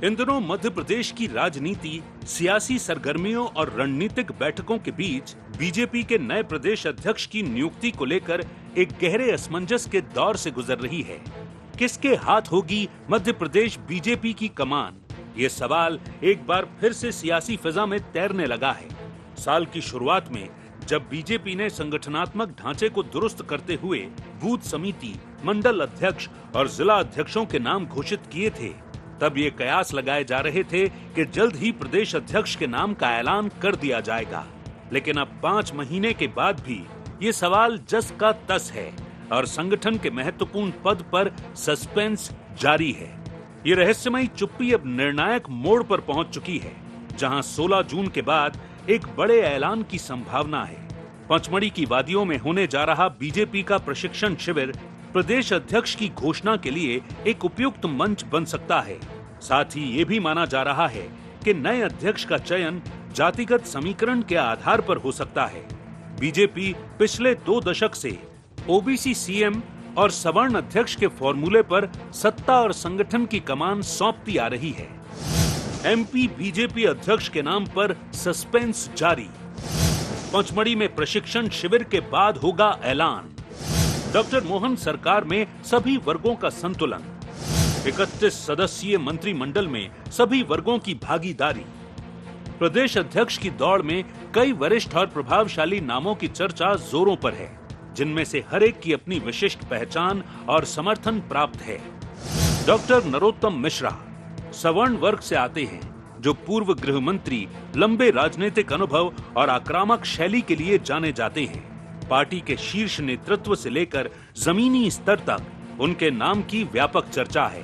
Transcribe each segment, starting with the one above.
इन दिनों मध्य प्रदेश की राजनीति सियासी सरगर्मियों और रणनीतिक बैठकों के बीच बीजेपी के नए प्रदेश अध्यक्ष की नियुक्ति को लेकर एक गहरे असमंजस के दौर से गुजर रही है। किसके हाथ होगी मध्य प्रदेश बीजेपी की कमान? ये सवाल एक बार फिर से सियासी फिजा में तैरने लगा है। साल की शुरुआत में जब बीजेपी ने संगठनात्मक ढांचे को दुरुस्त करते हुए बूथ समिति, मंडल अध्यक्ष और जिला अध्यक्षों के नाम घोषित किए थे, तब ये कयास लगाए जा रहे थे कि जल्द ही प्रदेश अध्यक्ष के नाम का ऐलान कर दिया जाएगा। लेकिन अब 5 महीने के बाद भी ये सवाल जस का तस है और संगठन के महत्वपूर्ण पद पर सस्पेंस जारी है। ये रहस्यमयी चुप्पी अब निर्णायक मोड़ पर पहुंच चुकी है, जहां 16 जून के बाद एक बड़े ऐलान की संभावना है। पचमढ़ी की वादियों में होने जा रहा बीजेपी का प्रशिक्षण शिविर प्रदेश अध्यक्ष की घोषणा के लिए एक उपयुक्त मंच बन सकता है। साथ ही ये भी माना जा रहा है कि नए अध्यक्ष का चयन जातिगत समीकरण के आधार पर हो सकता है। बीजेपी पिछले 2 दशक से ओबीसी सीएम और सवर्ण अध्यक्ष के फॉर्मूले पर सत्ता और संगठन की कमान सौंपती आ रही है। एमपी बीजेपी अध्यक्ष के नाम पर सस्पेंस जारी। पचमढ़ी में प्रशिक्षण शिविर के बाद होगा ऐलान। डॉक्टर मोहन सरकार में सभी वर्गों का संतुलन। 31 सदस्यीय मंत्रिमंडल में सभी वर्गों की भागीदारी। प्रदेश अध्यक्ष की दौड़ में कई वरिष्ठ और प्रभावशाली नामों की चर्चा जोरों पर है, जिनमें से हर एक की अपनी विशिष्ट पहचान और समर्थन प्राप्त है। डॉक्टर नरोत्तम मिश्रा सवर्ण वर्ग से आते हैं, जो पूर्व गृह मंत्री, लंबे राजनीतिक अनुभव और आक्रामक शैली के लिए जाने जाते हैं। पार्टी के शीर्ष नेतृत्व से लेकर जमीनी स्तर तक उनके नाम की व्यापक चर्चा है।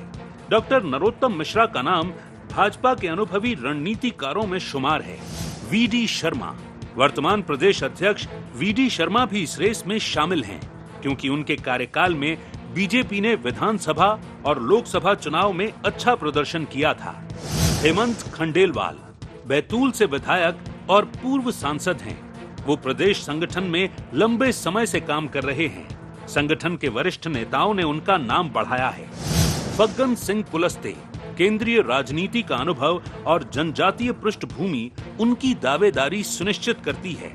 डॉक्टर नरोत्तम मिश्रा का नाम भाजपा के अनुभवी रणनीतिकारों में शुमार है। वीडी शर्मा, वर्तमान प्रदेश अध्यक्ष वीडी शर्मा भी इस रेस में शामिल हैं, क्योंकि उनके कार्यकाल में बीजेपी ने विधानसभा और लोकसभा चुनाव में अच्छा प्रदर्शन किया था। हेमंत खंडेलवाल बैतूल से विधायक और पूर्व सांसद हैं। वो प्रदेश संगठन में लंबे समय से काम कर रहे हैं। संगठन के वरिष्ठ नेताओं ने उनका नाम बढ़ाया है। फग्गन सिंह कुलस्ते, केंद्रीय राजनीति का अनुभव और जनजातीय पृष्ठभूमि उनकी दावेदारी सुनिश्चित करती है।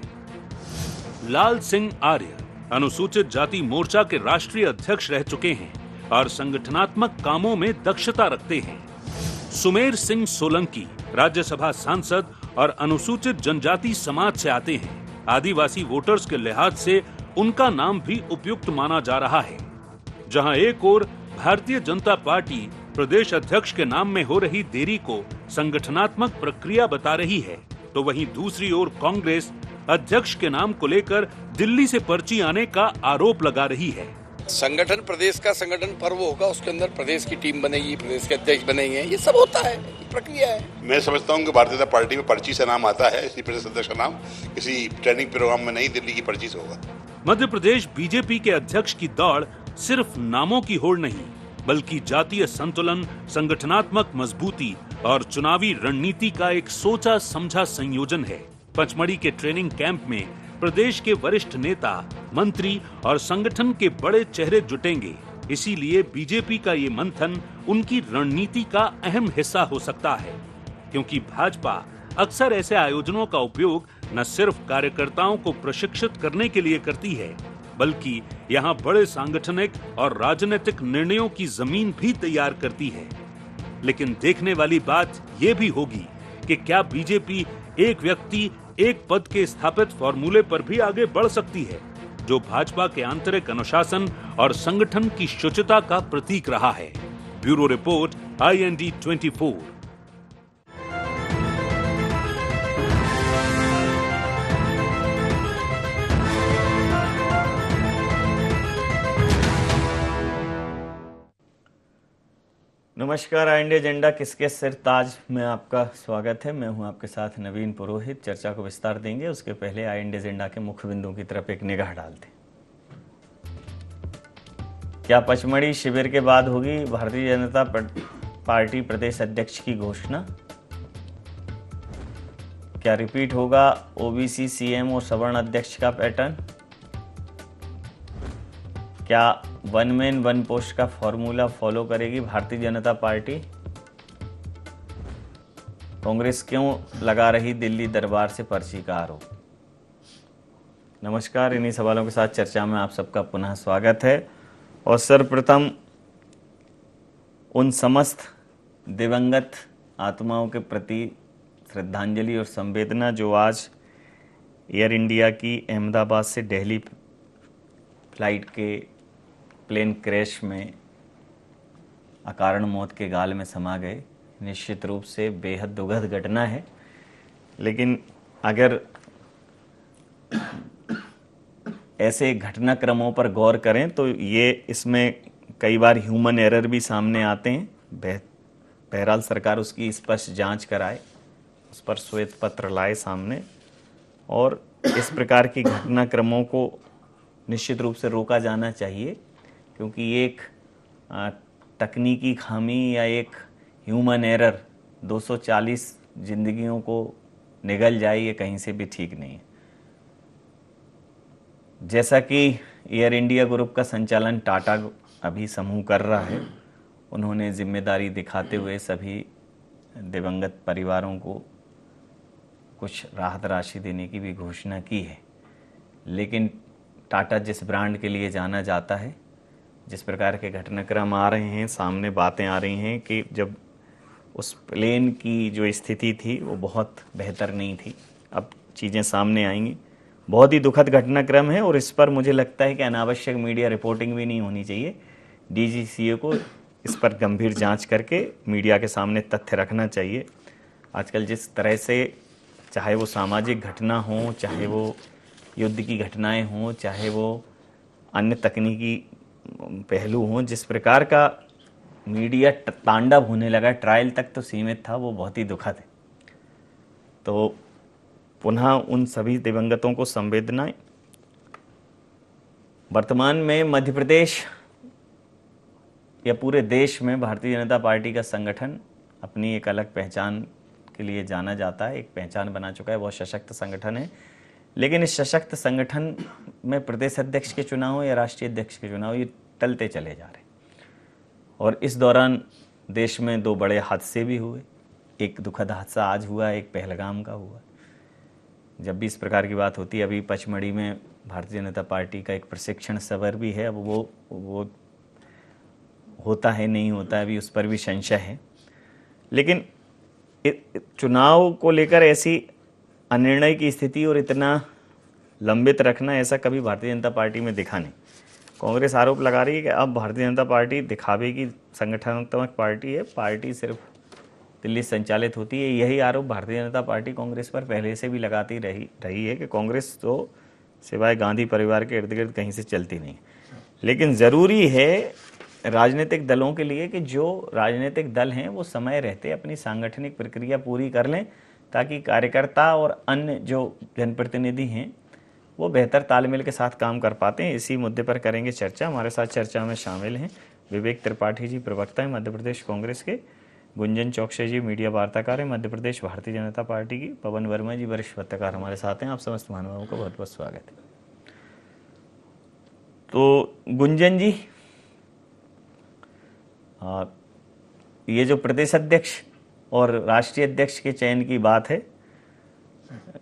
लाल सिंह आर्य अनुसूचित जाति मोर्चा के राष्ट्रीय अध्यक्ष रह चुके हैं और संगठनात्मक कामों में दक्षता रखते हैं। सुमेर सिंह सोलंकी राज्यसभा सांसद और अनुसूचित जनजाति समाज से आते हैं। आदिवासी वोटर्स के लिहाज से उनका नाम भी उपयुक्त माना जा रहा है। जहां एक ओर भारतीय जनता पार्टी प्रदेश अध्यक्ष के नाम में हो रही देरी को संगठनात्मक प्रक्रिया बता रही है, तो वहीं दूसरी ओर कांग्रेस अध्यक्ष के नाम को लेकर दिल्ली से पर्ची आने का आरोप लगा रही है। संगठन प्रदेश का संगठन पर्व होगा, उसके अंदर प्रदेश की टीम बनेगी, प्रदेश के अध्यक्ष बनेंगे, ये सब होता है, प्रक्रिया है। मैं समझता हूँ कि भारतीय जनता पार्टी में पर्ची से नाम आता है, इसी प्रदेश अध्यक्ष का नाम किसी ट्रेनिंग प्रोग्राम में नहीं, दिल्ली की पर्ची से होगा। मध्य प्रदेश बीजेपी के अध्यक्ष की दौड़ सिर्फ नामों की होड़ नहीं, बल्कि जातीय संतुलन, संगठनात्मक मजबूती और चुनावी रणनीति का एक सोचा समझा संयोजन है। पचमढ़ी के ट्रेनिंग कैंप में प्रदेश के वरिष्ठ नेता, मंत्री और संगठन के बड़े चेहरे जुटेंगे। इसीलिए बीजेपी का ये मंथन उनकी रणनीति का अहम हिस्सा हो सकता है, क्योंकि भाजपा अक्सर ऐसे आयोजनों का उपयोग न सिर्फ कार्यकर्ताओं को प्रशिक्षित करने के लिए करती है, बल्कि यहाँ बड़े सांगठनिक और राजनीतिक निर्णयों की जमीन भी तैयार करती है। लेकिन देखने वाली बात ये भी होगी कि क्या बीजेपी एक व्यक्ति एक पद के स्थापित फॉर्मूले पर भी आगे बढ़ सकती है, जो भाजपा के आंतरिक अनुशासन और संगठन की शुचिता का प्रतीक रहा है। Bureau report, IND 24। नमस्कार, IND एजेंडा किसके सिर ताज में आपका स्वागत है। मैं हूं आपके साथ नवीन पुरोहित। चर्चा को विस्तार देंगे, उसके पहले IND एजेंडा के मुख्य बिंदुओं की तरफ एक निगाह डालते हैं। क्या पचमढ़ी शिविर के बाद होगी भारतीय जनता पार्टी प्रदेश अध्यक्ष की घोषणा? क्या रिपीट होगा ओबीसी सीएम और सवर्ण अध्यक्ष का पैटर्न? क्या वन मैन वन पोस्ट का फॉर्मूला फॉलो करेगी भारतीय जनता पार्टी? कांग्रेस क्यों लगा रही दिल्ली दरबार से पर्ची का आरोप। नमस्कार, इन्हीं सवालों के साथ चर्चा में आप सबका पुनः स्वागत है। और सर्वप्रथम उन समस्त दिवंगत आत्माओं के प्रति श्रद्धांजलि और संवेदना जो आज एयर इंडिया की अहमदाबाद से दिल्ली फ्लाइट के प्लेन क्रैश में अकारण मौत के गाल में समा गए। निश्चित रूप से बेहद दुखद घटना है, लेकिन अगर ऐसे घटनाक्रमों पर गौर करें तो ये इसमें कई बार ह्यूमन एरर भी सामने आते हैं। बहरहाल सरकार उसकी स्पष्ट जांच कराए, उस पर श्वेत पत्र लाए सामने और इस प्रकार की घटनाक्रमों को निश्चित रूप से रोका जाना चाहिए, क्योंकि एक तकनीकी खामी या एक ह्यूमन एरर 240 जिंदगियों को निगल जाए, ये कहीं से भी ठीक नहीं है। जैसा कि एयर इंडिया ग्रुप का संचालन टाटा अभी समूह कर रहा है, उन्होंने जिम्मेदारी दिखाते हुए सभी दिवंगत परिवारों को कुछ राहत राशि देने की भी घोषणा की है। लेकिन टाटा जिस ब्रांड के लिए जाना जाता है, जिस प्रकार के घटनाक्रम आ रहे हैं, सामने बातें आ रही हैं कि जब उस प्लेन की जो स्थिति थी वो बहुत बेहतर नहीं थी, अब चीज़ें सामने आएंगी। बहुत ही दुखद घटनाक्रम है और इस पर मुझे लगता है कि अनावश्यक मीडिया रिपोर्टिंग भी नहीं होनी चाहिए। डीजीसीए को इस पर गंभीर जांच करके मीडिया के सामने तथ्य रखना चाहिए। आजकल जिस तरह से, चाहे वो सामाजिक घटना हो, चाहे वो युद्ध की घटनाएं हों, चाहे वो अन्य तकनीकी पहलू हों, जिस प्रकार का मीडिया तांडव होने लगा, ट्रायल तक तो सीमित था, वो बहुत ही दुखद है। तो पुनः उन सभी दिवंगतों को संवेदनाएं। वर्तमान में मध्य प्रदेश या पूरे देश में भारतीय जनता पार्टी का संगठन अपनी एक अलग पहचान के लिए जाना जाता है, एक पहचान बना चुका है, बहुत सशक्त संगठन है। लेकिन इस सशक्त संगठन में प्रदेश अध्यक्ष के चुनाव या राष्ट्रीय अध्यक्ष के चुनाव ये टलते चले जा रहे हैं। और इस दौरान देश में दो बड़े हादसे भी हुए। एक दुखद हादसा आज हुआ, एक पहलगाम का हुआ। जब भी इस प्रकार की बात होती है, अभी पचमढ़ी में भारतीय जनता पार्टी का एक प्रशिक्षण शिविर भी है, अब वो होता है नहीं होता है, अभी उस पर भी संशय है। लेकिन चुनाव को लेकर ऐसी अनिर्णय की स्थिति और इतना लंबित रखना, ऐसा कभी भारतीय जनता पार्टी में दिखा नहीं। कांग्रेस आरोप लगा रही है कि अब भारतीय जनता पार्टी दिखावे की संगठनात्मक पार्टी है, पार्टी सिर्फ दिल्ली संचालित होती है। यही आरोप भारतीय जनता पार्टी कांग्रेस पर पहले से भी लगाती रही है कि कांग्रेस तो सिवाय गांधी परिवार के इर्द गिर्द कहीं से चलती नहीं। लेकिन ज़रूरी है राजनीतिक दलों के लिए कि जो राजनीतिक दल हैं वो समय रहते अपनी सांगठनिक प्रक्रिया पूरी कर लें, ताकि कार्यकर्ता और अन्य जो जनप्रतिनिधि हैं वो बेहतर तालमेल के साथ काम कर पाते हैं। इसी मुद्दे पर करेंगे चर्चा। हमारे साथ चर्चा में शामिल हैं विवेक त्रिपाठी जी, प्रवक्ता हैं मध्य प्रदेश कांग्रेस के, गुंजन चौकसे जी मीडिया वार्ताकार हैं मध्य प्रदेश भारतीय जनता पार्टी की, पवन वर्मा जी वरिष्ठ पत्रकार हमारे साथ हैं। आप समस्त महानुभावों का बहुत बहुत स्वागत है। तो गुंजन जी, ये जो प्रदेश अध्यक्ष और राष्ट्रीय अध्यक्ष के चयन की बात है,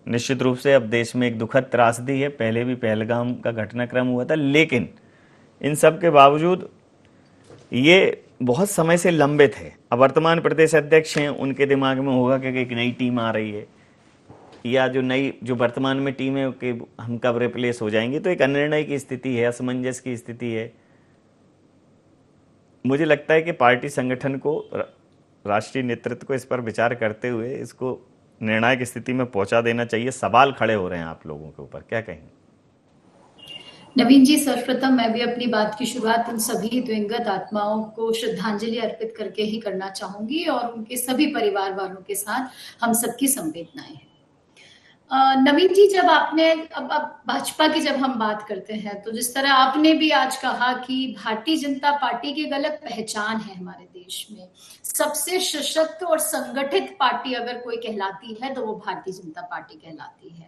निश्चित रूप से अब देश में एक दुखद त्रासदी है। पहले भी पहलगाम का घटनाक्रम हुआ था, लेकिन इन सब के बावजूद ये बहुत समय से लंबित है। अब वर्तमान प्रदेश अध्यक्ष हैं, उनके दिमाग में होगा कि एक नई टीम आ रही है, या जो वर्तमान में टीम है कि हम कब रिप्लेस हो जाएंगे। तो एक अनिर्णय की स्थिति है, असमंजस की स्थिति है। मुझे लगता है कि पार्टी संगठन को, राष्ट्रीय नेतृत्व को इस पर विचार करते हुए इसको निर्णायक स्थिति में पहुंचा देना चाहिए। सवाल खड़े हो रहे हैं आप लोगों के ऊपर, क्या कहेंगे? नवीन जी, सर्वप्रथम मैं भी अपनी बात की शुरुआत उन सभी दिवंगत आत्माओं को श्रद्धांजलि अर्पित करके ही करना चाहूंगी और उनके सभी परिवार वालों के साथ हम सबकी संवेदनाएं हैं। नवीन जी, जब आपने अब भाजपा की जब हम बात करते हैं तो जिस तरह आपने भी आज कहा कि भारतीय जनता पार्टी की एक अलग पहचान है हमारे देश में, सबसे सशक्त और संगठित पार्टी अगर कोई कहलाती है तो वो भारतीय जनता पार्टी कहलाती है।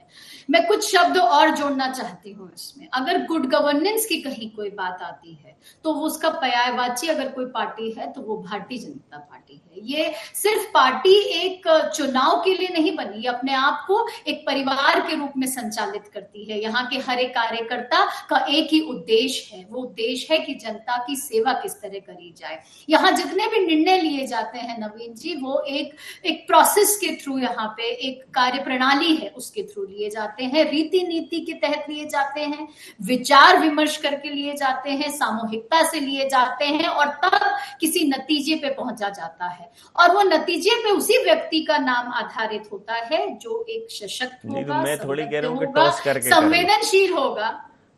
मैं कुछ शब्द और जोड़ना चाहती हूँ इसमें। अगर गुड गवर्नेंस की कहीं कोई बात आती है तो वो उसका पर्यायवाची अगर कोई पार्टी है तो वो भारतीय जनता पार्टी है। ये सिर्फ पार्टी एक चुनाव के लिए नहीं बनी, ये अपने आप को एक परिवार के रूप में संचालित करती है। यहाँ के हर एक कार्यकर्ता का एक ही उद्देश्य है, वो उद्देश्य है कि जनता की सेवा किस तरह करी जाए। यहाँ जितने भी निर्णय लिए जाते हैं नवीन जी, वो एक प्रोसेस के थ्रू, यहाँ पे एक कार्य प्रणाली है उसके थ्रू लिए जाते हैं, रीति नीति के तहत लिए जाते हैं, विचार विमर्श करके लिए जाते हैं, सामूहिकता से लिए जाते हैं और तब किसी नतीजे पे पहुंचा जाता है। और वो नतीजे पे उसी व्यक्ति का नाम आधारित होता है जो एक सशक्त होगा, मैं थोड़ी कह रहा हूँ कि टॉस करके संवेदनशील होगा।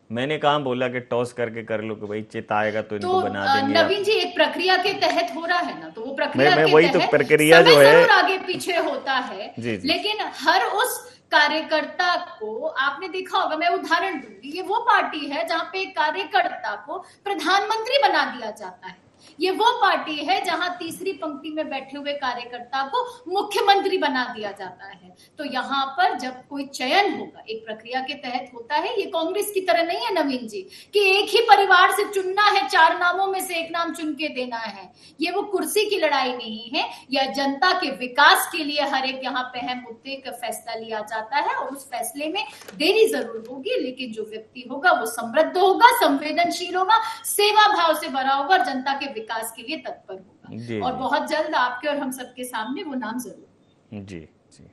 मैंने कहा बोला कि टॉस करके कर लो कि भाई चित आएगा तो इनको बना देंगे। नवीन जी, एक प्रक्रिया के तहत हो रहा है ना, तो वो प्रक्रिया मैं के वही तहत तो प्रक्रिया जो है जरूर आगे पीछे होता है जी। लेकिन हर उस कार्यकर्ता को आपने देखा होगा, मैं उदाहरण दूंगी, ये वो पार्टी है जहां पे एक कार्यकर्ता को प्रधानमंत्री बना दिया जाता है। ये वो पार्टी है जहां तीसरी पंक्ति में बैठे हुए कार्यकर्ता को मुख्यमंत्री बना दिया जाता है। तो यहाँ पर जब कोई चयन होगा एक प्रक्रिया के तहत होता है। ये कांग्रेस की तरह नहीं है नवीन जी कि एक ही परिवार से चुनना है, 4 नामों में से एक नाम चुन के देना है। ये वो कुर्सी की लड़ाई नहीं है, यह जनता के विकास के लिए हर एक यहाँ पे अहम मुद्दे का फैसला लिया जाता है और उस फैसले में देरी जरूर होगी, लेकिन जो व्यक्ति होगा वो समृद्ध होगा, संवेदनशील होगा, सेवा भाव से भरा होगा और जनता के विकास के लिए तत्पर होगा। और बहुत जल्द आपके और हम सबके सामने वो नाम जरूर। जी जी।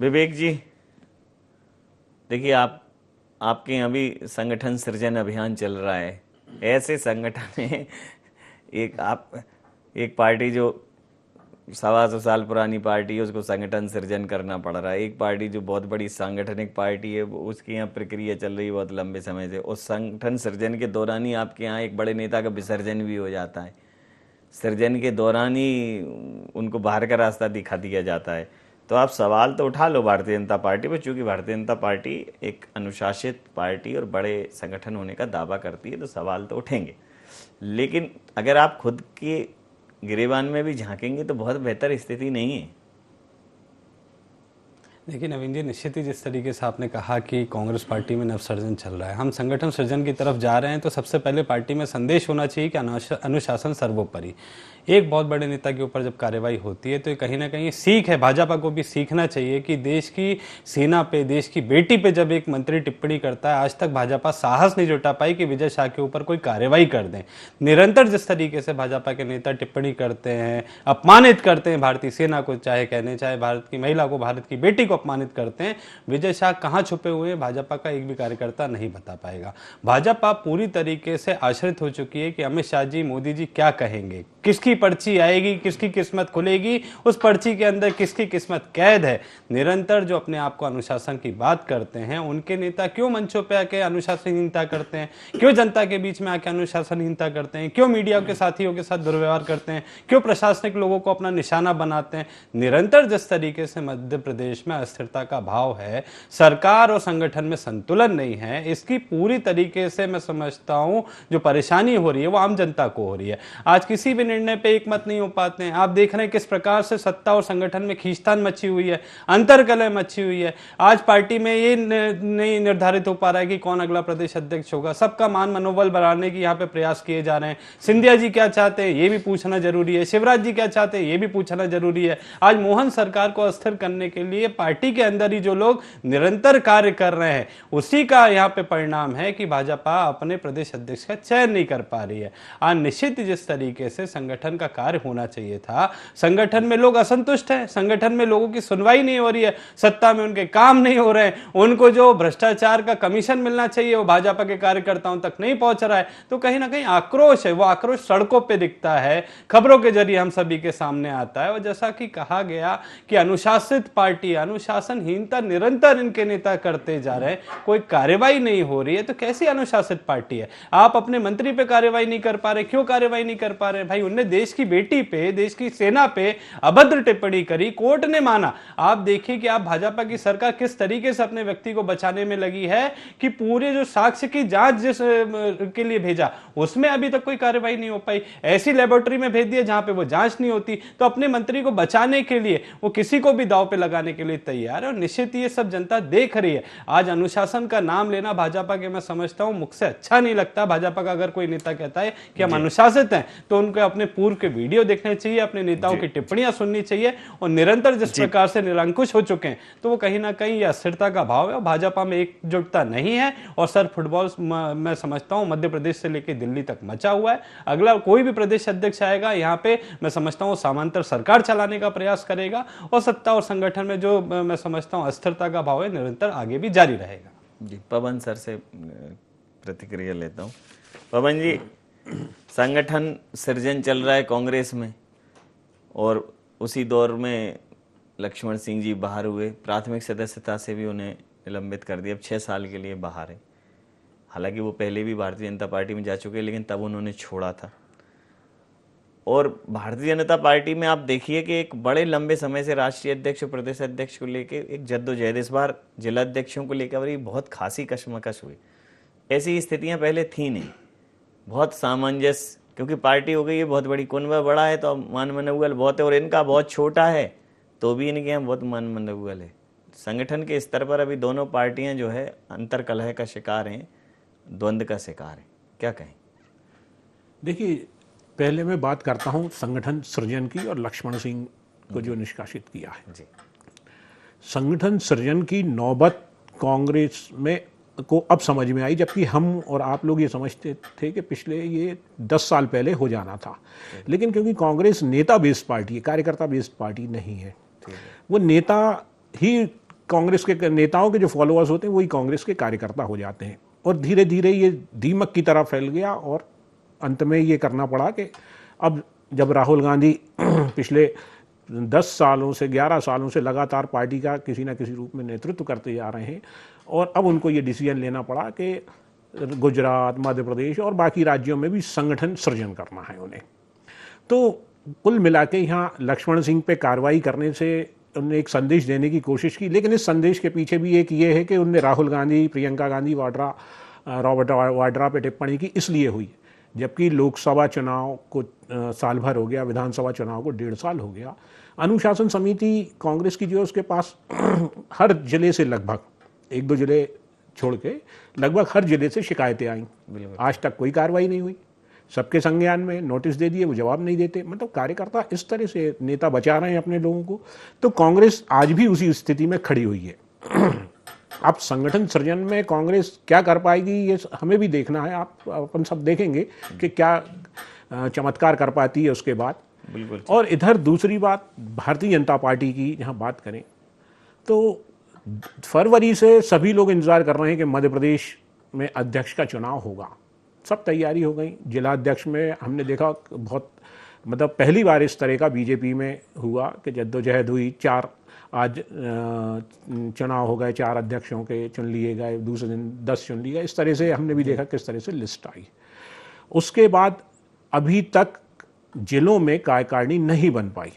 विवेक जी, देखिए आपके यहाँ भी संगठन सृजन अभियान चल रहा है। ऐसे संगठन है, एक पार्टी जो 125 साल पुरानी पार्टी है उसको संगठन सृजन करना पड़ रहा है। एक पार्टी जो बहुत बड़ी सांगठनिक पार्टी है उसकी यहाँ प्रक्रिया चल रही है बहुत लंबे समय से। उस संगठन सृजन के दौरान ही आपके यहाँ एक बड़े नेता का विसर्जन भी हो जाता है। सृजन के दौरान ही उनको बाहर का रास्ता दिखा दिया जाता है। तो आप सवाल तो उठा लो भारतीय जनता पार्टी पर, चूंकि भारतीय जनता पार्टी एक अनुशासित पार्टी और बड़े संगठन होने का दावा करती है तो सवाल तो उठेंगे। लेकिन अगर आप खुद के गिरेबान में भी झांकेंगे तो बहुत बेहतर स्थिति नहीं है। देखिए नवीन जी, निश्चित ही जिस तरीके से आपने कहा कि कांग्रेस पार्टी में नवसृजन चल रहा है, हम संगठन सृजन की तरफ जा रहे हैं, तो सबसे पहले पार्टी में संदेश होना चाहिए कि अनुशासन सर्वोपरि। एक बहुत बड़े नेता के ऊपर जब कार्रवाई होती है तो कहीं ना कहीं सीख है, भाजपा को भी सीखना चाहिए कि देश की सेना पे, देश की बेटी पे जब एक मंत्री टिप्पणी करता है, आज तक भाजपा साहस नहीं जुटा पाई कि विजय शाह के ऊपर कोई कार्रवाई कर दें। निरंतर जिस तरीके से भाजपा के नेता टिप्पणी करते हैं, अपमानित करते हैं भारतीय सेना को, चाहे भारत की महिला को, भारत की बेटी को अपमानित करते हैं, विजय शाह कहां छुपे हुए हैं भाजपा का एक भी कार्यकर्ता नहीं बता पाएगा। भाजपा पूरी तरीके से आश्रित हो चुकी है कि अमित शाह जी, मोदी जी क्या कहेंगे, किसकी पर्ची आएगी, किसकी किस्मत खुलेगी, उस पर्ची के अंदर किसकी किस्मत कैद है। निरंतर जो अपने आप को अनुशासन की बात करते हैं, उनके नेता क्यों मंचों पे आके अनुशासनहीनता करते हैं, क्यों जनता के बीच में आके अनुशासनहीनता करते हैं, क्यों मीडिया के साथियों के साथ दुर्व्यवहार करते हैं, क्यों प्रशासनिक लोगों को अपना निशाना बनाते हैं। निरंतर जिस तरीके से मध्य प्रदेश में अस्थिरता का भाव है, सरकार और संगठन में संतुलन नहीं है, इसकी पूरी तरीके से मैं समझता हूं जो परेशानी हो रही है वो आम जनता को हो रही है। आज किसी भी निर्णय पे एक मत नहीं हो पाते हैं। आप देख रहे हैं किस प्रकार से सत्ता और संगठन में खींचतान मची हुई है, अंतरकलह मची हुई है। आज पार्टी में ये नहीं निर्धारित हो पा रहा है कि कौन अगला प्रदेश अध्यक्ष होगा। सबका मान मनोबल बढ़ाने की यहाँ पे प्रयास किए जा रहे हैं। सिंधिया जी क्या चाहते हैं ये भी पूछना जरूरी है, शिवराज जी क्या चाहते हैं ये भी पूछना जरूरी है। आज मोहन सरकार को अस्थिर करने के लिए पार्टी के अंदर ही जो लोग निरंतर कार्य कर रहे हैं, उसी का यहाँ पे परिणाम है कि भाजपा अपने प्रदेश अध्यक्ष का चयन नहीं कर पा रही है। आज निश्चित जिस तरीके से संगठन का कार्य होना चाहिए था, संगठन में लोग असंतुष्ट हैं, संगठन में लोगों की सुनवाई नहीं हो रही है, सत्ता में उनके काम नहीं हो रहे हैं, उनको जो भ्रष्टाचार का कमीशन मिलना चाहिए वो भाजपा के कार्यकर्ताओं तक नहीं पहुंच रहा है। तो कहीं ना कहीं आक्रोश है, वो आक्रोश सड़कों पे दिखता है, खबरों के जरिए हम सभी के सामने आता है। और जैसा कि कहा गया कि अनुशासित पार्टी, अनुशासनहीनता निरंतर इनके नेता करते जा रहे हैं, कोई कार्रवाई नहीं हो रही है, तो कैसी अनुशासित पार्टी है? आप अपने मंत्री पे कार्रवाई नहीं कर पा रहे, क्यों कार्रवाई नहीं कर पा रहे? भाई उनने देश की बेटी पे, देश की सेना पे अभद्र टिप्पणी करी, कोर्ट ने माना। आप देखिए कि आप भाजपा की सरकार किस तरीके से अपने व्यक्ति को बचाने में लगी है कि पूरे जो साक्ष्य की जांच जिस के लिए भेजा उसमें अभी तक कोई कार्रवाई नहीं हो पाई। ऐसी लेबोरेटरी में भेज दिया जहां पे वो जांच नहीं होती। तो अपने मंत्री को बचाने के लिए वो किसी को भी दांव पे लगाने के लिए तैयार है, और निश्चित ये सब जनता देख रही है। आज अनुशासन का नाम लेना भाजपा के, मैं समझता हूं मुख से अच्छा नहीं लगता। भाजपा का अगर कोई नेता कहता है कि हम अनुशासित हैं तो उनको अपने पूर्व के वीडियो देखने चाहिए, अपने नेताओं की टिप्पणियां सुननी चाहिए, और निरंतर जिस प्रकार से निरंकुश हो चुके हैं तो वो कहीं ना कहीं यह अस्थिरता का भाव है। भाजपा में एकजुटता नहीं है, और सर फुटबॉल मैं समझता हूं मध्य प्रदेश से लेकर दिल्ली तक मचा हुआ है। अगला कोई भी प्रदेश अध्यक्ष आएगा यहाँ पे, मैं समझता हूं समांतर सरकार चलाने का प्रयास करेगा, और सत्ता और संगठन में जो मैं समझता हूं अस्थिरता का भाव है निरंतर आगे भी जारी रहेगा। जी, पवन सर से प्रतिक्रिया लेता हूं। पवन जी, संगठन सृजन चल रहा है कांग्रेस में, और उसी दौर में लक्ष्मण सिंह जी बाहर हुए, प्राथमिक सदस्यता से भी उन्हें निलंबित कर दिया, अब 6 साल के लिए बाहर है। हालांकि वो पहले भी भारतीय जनता पार्टी में जा चुके हैं, लेकिन तब उन्होंने छोड़ा था। और भारतीय जनता पार्टी में आप देखिए कि एक बड़े लंबे समय से राष्ट्रीय अध्यक्ष और प्रदेश अध्यक्ष को लेके एक जद्दोजहद, इस बार जिला अध्यक्षों को लेकर बहुत खासी कशमकश हुई। ऐसी स्थितियां पहले थी नहीं, बहुत सामंजस्य, क्योंकि पार्टी हो गई है बहुत बड़ी, कुनबा बड़ा है तो मान मनौगल बहुत है, और इनका बहुत छोटा है तो भी इनके यहाँ बहुत मान मनौगल है। संगठन के स्तर पर अभी दोनों पार्टियां जो है अंतर कलह का शिकार हैं, द्वंद्व का शिकार है, क्या कहें? देखिए, पहले मैं बात करता हूं संगठन सृजन की और लक्ष्मण सिंह को जो निष्कासित किया है। जी। संगठन सृजन की नौबत कांग्रेस में को अब समझ में आई, जबकि हम और आप लोग ये समझते थे कि पिछले ये 10 साल पहले हो जाना था। लेकिन क्योंकि कांग्रेस नेता बेस्ड पार्टी है, कार्यकर्ता बेस्ड पार्टी नहीं है, वो नेता ही कांग्रेस के नेताओं के जो फॉलोअर्स होते हैं वही कांग्रेस के कार्यकर्ता हो जाते हैं, और धीरे धीरे ये दीमक की तरह फैल गया, और अंत में ये करना पड़ा कि अब जब राहुल गांधी पिछले 10 सालों से 11 सालों से लगातार पार्टी का किसी न किसी रूप में नेतृत्व करते जा रहे हैं, और अब उनको ये डिसीजन लेना पड़ा कि गुजरात, मध्य प्रदेश और बाकी राज्यों में भी संगठन सृजन करना है उन्हें। तो कुल मिला के यहाँ लक्ष्मण सिंह पे कार्रवाई करने से उन्होंने एक संदेश देने की कोशिश की, लेकिन इस संदेश के पीछे भी एक ये है कि उनने राहुल गांधी, प्रियंका गांधी वाड्रा, रॉबर्ट वाड्रा पे टिप्पणी की इसलिए हुई, जबकि लोकसभा चुनाव को साल भर हो गया, विधानसभा चुनाव को 1.5 साल हो गया। अनुशासन समिति कांग्रेस की जो है उसके पास हर जिले से लगभग 1-2 जिले छोड़ के लगभग हर जिले से शिकायतें आई, आज तक कोई कार्रवाई नहीं हुई। सबके संज्ञान में नोटिस दे दिए, वो जवाब नहीं देते। मतलब कार्यकर्ता इस तरह से नेता बचा रहे हैं अपने लोगों को। तो कांग्रेस आज भी उसी स्थिति में खड़ी हुई है। अब संगठन सृजन में कांग्रेस क्या कर पाएगी ये हमें भी देखना है। आप अपन सब देखेंगे कि क्या चमत्कार कर पाती है उसके बाद। बिल्कुल। और इधर दूसरी बात भारतीय जनता पार्टी की जहाँ बात करें तो फरवरी से सभी लोग इंतजार कर रहे हैं कि मध्य प्रदेश में अध्यक्ष का चुनाव होगा। सब तैयारी हो गई। जिला अध्यक्ष में हमने देखा बहुत मतलब पहली बार इस तरह का बीजेपी में हुआ कि जद्दोजहद हुई। 4 आज चुनाव हो गए, 4 अध्यक्षों के चुन लिए गए, दूसरे दिन 10 चुन लिए गए। इस तरह से हमने भी देखा किस तरह से लिस्ट आई। उसके बाद अभी तक जिलों में कार्यकारिणी नहीं बन पाई।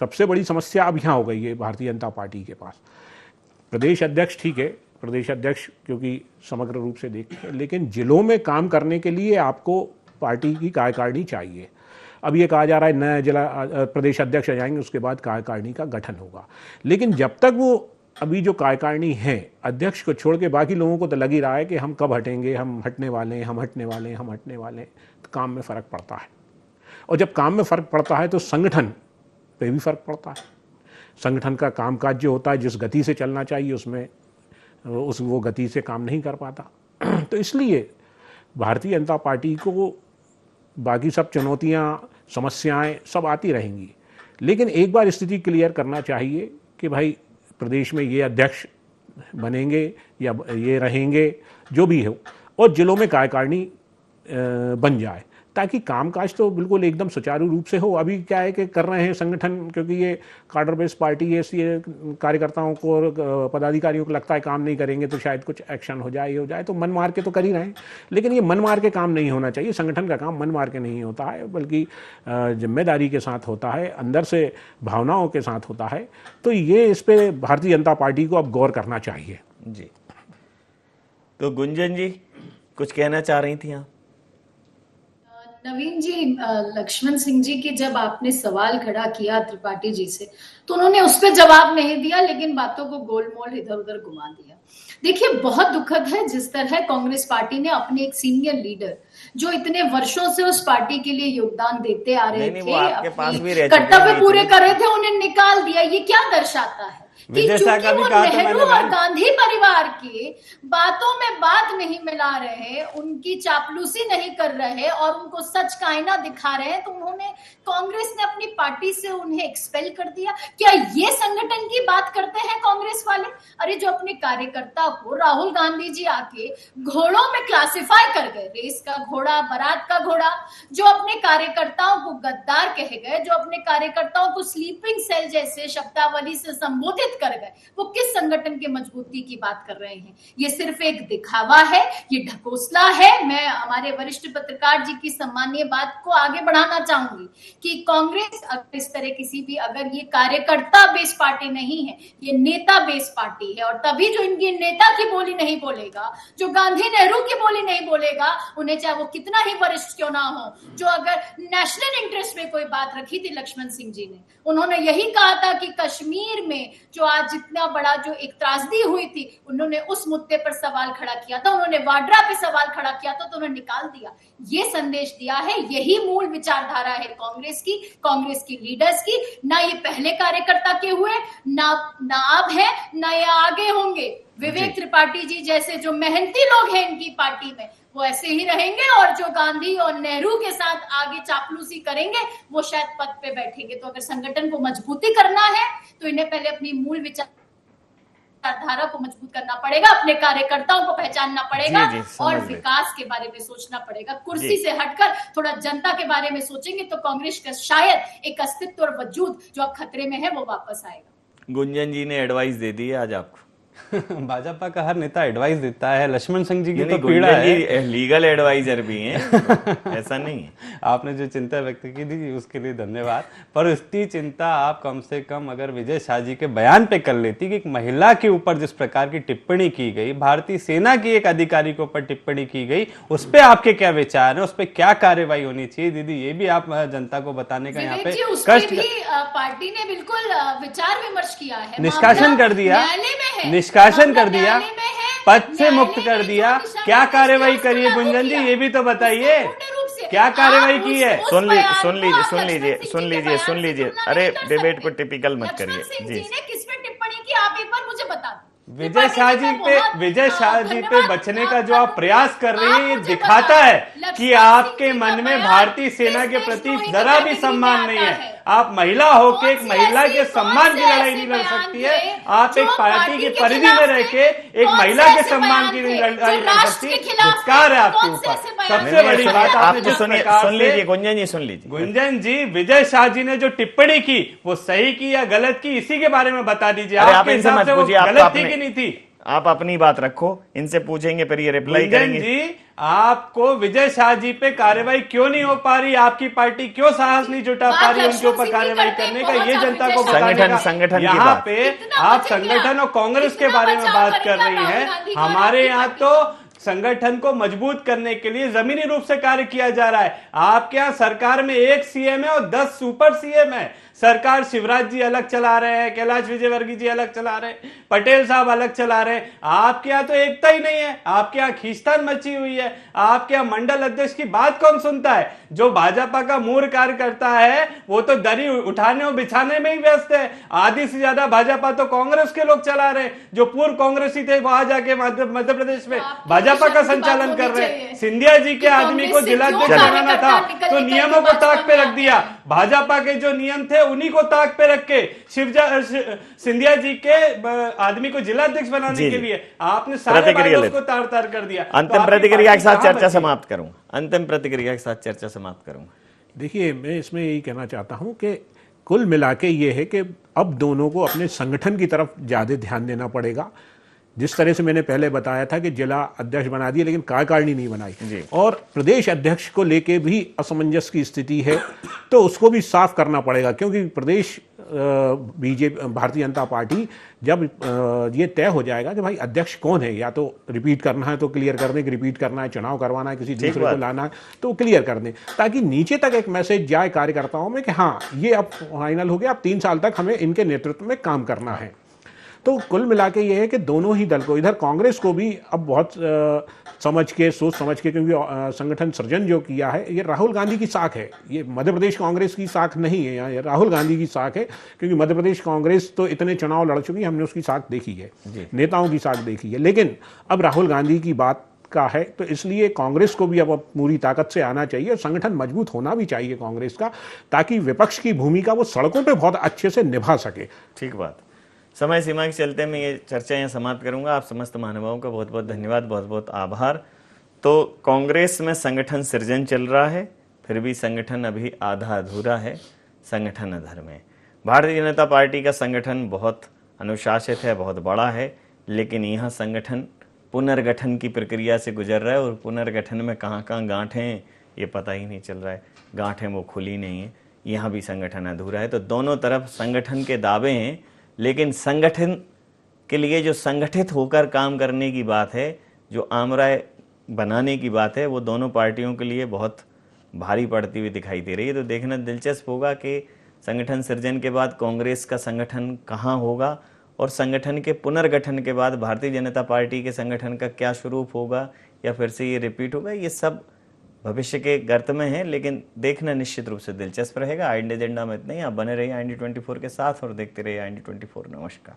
सबसे बड़ी समस्या अब यहाँ हो गई है भारतीय जनता पार्टी के पास। प्रदेश अध्यक्ष ठीक है, प्रदेश अध्यक्ष क्योंकि समग्र रूप से देखते हैं, लेकिन जिलों में काम करने के लिए आपको पार्टी की कार्यकारिणी चाहिए। अब ये कहा जा रहा है नया जिला प्रदेश अध्यक्ष आ जाएंगे, उसके बाद कार्यकारिणी का गठन होगा। लेकिन जब तक वो अभी जो कार्यकारिणी है अध्यक्ष को छोड़ के बाकी लोगों को तो लग ही रहा है कि हम कब हटेंगे, हम हटने वाले हैं, हम हटने वाले हैं, हम हटने वाले हैं, तो काम में फ़र्क पड़ता है। और जब काम में फ़र्क पड़ता है तो संगठन पे भी फ़र्क पड़ता है। संगठन का कामकाज जो होता है जिस गति से चलना चाहिए उसमें वो गति से काम नहीं कर पाता। तो इसलिए भारतीय जनता पार्टी को बाकी सब चुनौतियाँ, समस्याएं सब आती रहेंगी, लेकिन एक बार स्थिति क्लियर करना चाहिए कि भाई प्रदेश में ये अध्यक्ष बनेंगे या ये रहेंगे, जो भी हो, और जिलों में कार्यकारिणी बन जाए। ताकि कामकाज तो बिल्कुल एकदम सुचारू रूप से हो। अभी क्या है कि कर रहे हैं संगठन, क्योंकि ये कार्डर बेस्ड पार्टी है, इसलिए कार्यकर्ताओं को और पदाधिकारियों को लगता है काम नहीं करेंगे तो शायद कुछ एक्शन हो जाए, हो जाए, तो मन मार के तो कर ही रहे हैं। लेकिन ये मन मार के काम नहीं होना चाहिए। संगठन का काम मन मार के नहीं होता है, बल्कि जिम्मेदारी के साथ होता है, अंदर से भावनाओं के साथ होता है। तो ये इस पे भारतीय जनता पार्टी को अब गौर करना चाहिए। जी, तो गुंजन जी कुछ कहना चाह रही थी आप? नवीन जी, लक्ष्मण सिंह जी की जब आपने सवाल खड़ा किया त्रिपाठी जी से, तो उन्होंने उस पर जवाब नहीं दिया, लेकिन बातों को गोलमोल इधर उधर घुमा दिया। देखिए, बहुत दुखद है जिस तरह कांग्रेस पार्टी ने अपने एक सीनियर लीडर जो इतने वर्षों से उस पार्टी के लिए योगदान देते आ रहे थे, अपने कर्तव्य पूरे कर रहे थे, उन्हें निकाल दिया। ये क्या दर्शाता है कि चूंकि वो नेहरू और गांधी परिवार की बातों में बात नहीं मिला रहे, उनकी चापलूसी नहीं कर रहे और उनको सच का आईना दिखा रहे हैं, तो उन्होंने, कांग्रेस ने अपनी पार्टी से उन्हें एक्सपेल कर दिया। क्या ये संगठन की बात करते हैं कांग्रेस वाले? अरे जो अपने कार्यकर्ता को राहुल गांधी जी आके घोड़ों में क्लासिफाई कर गए, रेस का घोड़ा, बारात का घोड़ा, जो अपने कार्यकर्ताओं को गद्दार कह गए, जो अपने कार्यकर्ताओं को स्लीपिंग सेल जैसे शब्दावली से संबोधित कर गए, वो किस संगठन की मजबूती की बात कर रहे हैं? ये सिर्फ एक दिखावा है, ये ढकोसला है। मैं हमारे वरिष्ठ पत्रकार जी की सम्मानीय बात को आगे बढ़ाना चाहूंगी कि कांग्रेस अगर इस तरह किसी भी, अगर ये कार्यकर्ता बेस पार्टी नहीं है, ये नेता बेस पार्टी है, और तभी जो इनकी नेता की बोली नहीं बोलेगा, जो गांधी नेहरू की बोली नहीं बोलेगा, उन्हें चाहे वो कितना ही वरिष्ठ क्यों ना हो, जो अगर नेशनल इंटरेस्ट में कोई बात रखी थी लक्ष्मण सिंह जी ने, उन्होंने यही कहा था कि कश्मीर में जो आज जितना बड़ा जो एक त्रासदी हुई थी, उन्होंने उस मुद्दे पर सवाल खड़ा किया था, उन्होंने वाड्रा पे सवाल खड़ा किया था, तो उन्हें निकाल दिया। ये संदेश दिया है, यही मूल विचारधारा है कांग्रेस की लीडर्स की। ना ये पहले कार्यकर्ता के हुए, ना अब है, ना ये आगे होंगे। विवेक त्रिपाठी जी जैसे जो मेहनती लोग हैं इनकी पार्टी में, वो ऐसे ही रहेंगे, और जो गांधी और नेहरू के साथ आगे चापलूसी करेंगे वो शायद पद पे बैठेंगे। तो अगर संगठन को मजबूती करना है तो इन्हें पहले अपनी मूल विचारधारा को मजबूत करना पड़ेगा, अपने कार्यकर्ताओं को पहचानना पड़ेगा, और विकास के बारे में सोचना पड़ेगा। कुर्सी से हटकर थोड़ा जनता के बारे में सोचेंगे तो कांग्रेस का शायद एक अस्तित्व और वजूद जो अब खतरे में है वो वापस आएगा। गुंजन जी ने एडवाइस दे दी है आज आपको। भाजपा का हर नेता एडवाइस देता है, लक्ष्मण सिंह जी की तो पीड़ा है, लीगल एडवाइजर भी हैं, ऐसा नहीं है। आपने जो चिंता व्यक्त की थी उसके लिए धन्यवाद, पर उसकी चिंता आप कम से कम अगर विजय शाह जी के बयान पे कर लेती कि एक महिला के ऊपर जिस प्रकार की टिप्पणी की गई, भारतीय सेना की एक अधिकारी के ऊपर टिप्पणी की गई, उस पर आपके क्या विचार है, उस पर क्या कार्रवाई होनी चाहिए? दीदी, ये भी आप जनता को बताने का यहाँ पे कष्ट, पार्टी ने बिल्कुल विचार विमर्श किया है, निष्कासन कर दिया, निष्कासन कर दिया, पद से मुक्त कर दिया। क्या कार्रवाई करिए गुंजन जी, ये भी तो बताइए, क्या कार्रवाई की है? सुन लीजिए। अरे डिबेट को टिपिकल मत करिए जी। किस पे टिप्पणी की, आप एक बार मुझे बता दो। विजय शाह जी पे बचने का जो आप प्रयास कर रही हैं, ये दिखाता है कि आपके मन में भारतीय सेना के प्रति जरा भी सम्मान नहीं है। आप महिला होके एक महिला के सम्मान की लड़ाई नहीं लड़ सकती है। आप एक पार्टी की परिधि में रह के एक महिला के सम्मान की लड़ाई लड़ सकती है। धिक्कार है आपके ऊपर। सबसे बड़ी बात आपने जिस प्रकार से, गुंजन जी, विजय शाह जी ने जो टिप्पणी की वो सही की या गलत की, इसी के बारे में बता दीजिए। आपके हिसाब से वो गलत थी कि नहीं थी? आप अपनी बात रखो, इनसे पूछेंगे फिर ये रिप्लाई करेंगे। जी, आपको विजय शाह जी पे कार्रवाई क्यों नहीं हो पा रही? आपकी पार्टी क्यों साहस नहीं जुटा पा रही उनके ऊपर कार्रवाई करने का? ये जनता को बताने का। संगठन यहाँ पे आप संगठन और कांग्रेस के बारे में बात कर रही हैं। हमारे यहाँ तो संगठन को मजबूत करने के लिए जमीनी रूप से कार्य किया जा रहा है। आपके यहाँ सरकार में 1 सीएम है और 10 सुपर सीएम है। सरकार शिवराज जी अलग चला रहे हैं, कैलाश विजयवर्गीय जी अलग चला रहे हैं, पटेल साहब अलग चला रहे हैं। आपके यहाँ तो एकता ही नहीं है। आपके यहाँ खींचतान मची हुई है। आपके यहाँ मंडल अध्यक्ष की बात कौन सुनता है? जो भाजपा का मूल कार्य करता है वो तो दरी उठाने और बिछाने में ही व्यस्त है। आधी से ज्यादा भाजपा तो कांग्रेस के लोग चला रहे हैं। जो पूर्व कांग्रेसी थे वहां जाके मध्य प्रदेश में भाजपा का संचालन कर रहे हैं। सिंधिया जी के आदमी को जिलाध्यक्ष बनाना था तो नियमों को ताक पे रख दिया। भाजपा के जो नियम थे उन्हीं को ताक पे रख के सिंधिया जी के आदमी को जिलाध्यक्ष बनाने के लिए आपने सारे वायदों को तार तार कर दिया। अंतिम प्रतिक्रिया के साथ चर्चा समाप्त करूंगा। अंतिम प्रतिक्रिया के साथ चर्चा समाप्त करूंगा। देखिए, मैं इसमें यही कहना चाहता हूं कि कुल मिला के ये है कि अब दोनों को अपने संगठन की तरफ ज़्यादा ध्यान देना पड़ेगा। जिस तरह से मैंने पहले बताया था कि जिला अध्यक्ष बना दिए लेकिन कार्यकारिणी नहीं बनाई, और प्रदेश अध्यक्ष को लेके भी असमंजस की स्थिति है, तो उसको भी साफ करना पड़ेगा। क्योंकि प्रदेश बीजेपी भारतीय जनता पार्टी जब ये तय हो जाएगा कि भाई अध्यक्ष कौन है, या तो रिपीट करना है तो क्लियर कर दें कि रिपीट करना है, चुनाव करवाना है, किसी दूसरे को लाना है तो क्लियर कर दें, ताकि नीचे तक एक मैसेज जाए कार्यकर्ताओं में कि हाँ ये अब फाइनल हो गया, अब 3 साल तक हमें इनके नेतृत्व में काम करना है। तो कुल मिला के ये है कि दोनों ही दल को, इधर कांग्रेस को भी अब बहुत समझ के, सोच समझ के, क्योंकि संगठन सृजन जो किया है ये राहुल गांधी की साख है, ये मध्य प्रदेश कांग्रेस की साख नहीं है, ये राहुल गांधी की साख है। क्योंकि मध्य प्रदेश कांग्रेस तो इतने चुनाव लड़ चुकी है, हमने उसकी साख देखी है, नेताओं की साख देखी है, लेकिन अब राहुल गांधी की बात का है, तो इसलिए कांग्रेस को भी अब पूरी ताकत से आना चाहिए और संगठन मजबूत होना भी चाहिए कांग्रेस का, ताकि विपक्ष की भूमिका वो सड़कों पे बहुत अच्छे से निभा सके। ठीक बात। समय सीमा के चलते मैं ये चर्चा यहाँ समाप्त करूंगा। आप समस्त महानुभावों का बहुत बहुत धन्यवाद, बहुत बहुत आभार। तो कांग्रेस में संगठन सृजन चल रहा है, फिर भी संगठन अभी आधा अधूरा है, संगठन अधर में। भारतीय जनता पार्टी का संगठन बहुत अनुशासित है, बहुत बड़ा है, लेकिन यहाँ संगठन पुनर्गठन की प्रक्रिया से गुजर रहा है, और पुनर्गठन में कहाँ कहाँ गांठें हैं ये पता ही नहीं चल रहा है, गांठें वो खुली नहीं है, यहाँ भी संगठन अधूरा है। तो दोनों तरफ संगठन के दावे हैं, लेकिन संगठन के लिए जो संगठित होकर काम करने की बात है, जो आमराय बनाने की बात है, वो दोनों पार्टियों के लिए बहुत भारी पड़ती हुई दिखाई दे रही है। तो देखना दिलचस्प होगा कि संगठन सृजन के बाद कांग्रेस का संगठन कहाँ होगा, और संगठन के पुनर्गठन के बाद भारतीय जनता पार्टी के संगठन का क्या स्वरूप होगा, या फिर से ये रिपीट होगा। ये सब भविष्य के गर्त में है, लेकिन देखना निश्चित रूप से दिलचस्प रहेगा। IND एजेंडा में इतना ही। आप बने रहिए IND 24 के साथ और देखते रहिए IND 24। नमस्कार।